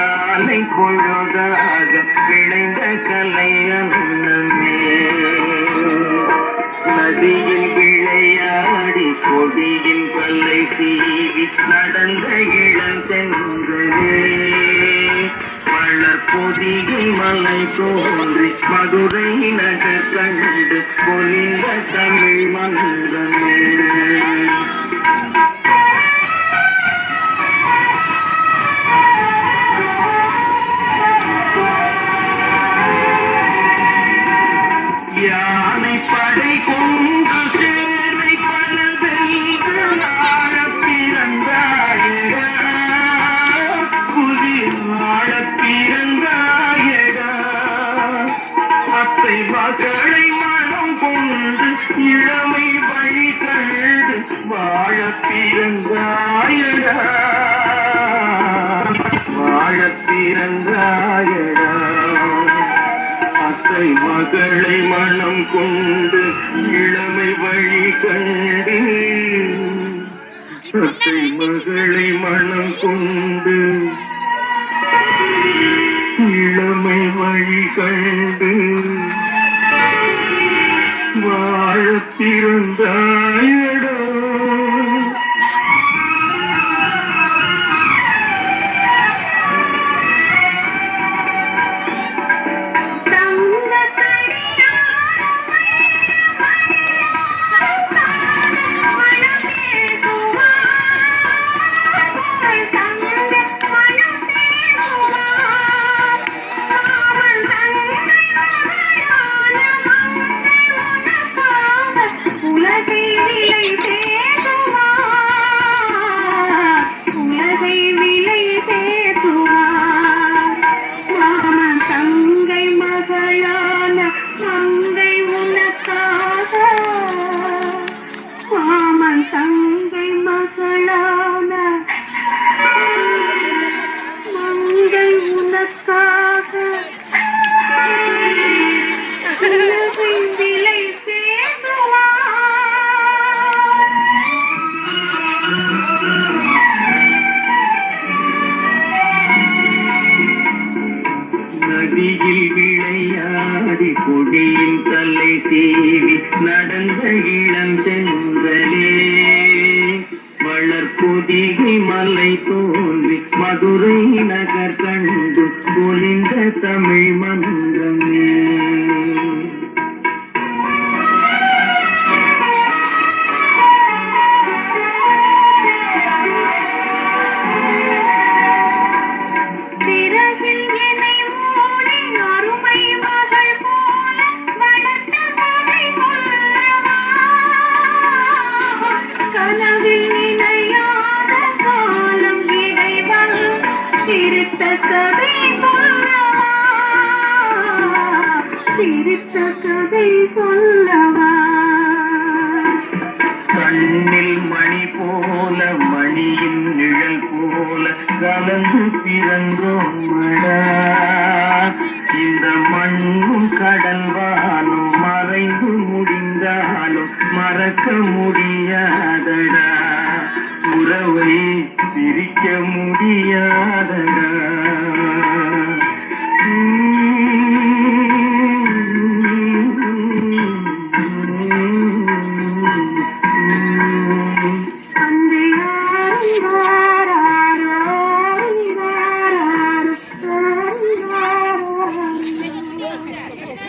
காலை பொழுதாக விளைந்த கலை அன்னமே நதியில் விளையாடி கொடியின் கல்லை தீவி நடந்த இளம் சென்றே மலர் பொதிகை மலை தோன்றி மதுரை நகர் கண்டு பொலிந்த தமிழ் மன்றமே யானை படை கொண்டு சேனை பல வென்று ஆழப் பிறந்தாயடா புதி ஆழப் பிறந்தாயடா அத்தை மகளை மனம் கொண்டு இளமை வழி கண்டு வாழப் பிறந்தாயடா வாழப் பிறந்தாயடா அத்தை மகளை மனம் கொண்டு இளமை வழி கண்டு அத்தை மகளை மனம் கொண்டு இளமை வழி கண்டு வாழப் பிறந்தாயடா தங்கை மகளான மங்கை உனக்காக உலகை விலை நதியில் விளையாடி கொடியின் தலை தீவி நடந்த இளம் சென்றலே வளர் பொதிகை மலை தோன்றி மதுரை நகர் கண்டு பொலிந்த தமிழ் மன்றமே கதை சொல்லவா கண்ணில் மணி போல மணியின் நிழல் போல கலந்து பிறந்தோம் மடா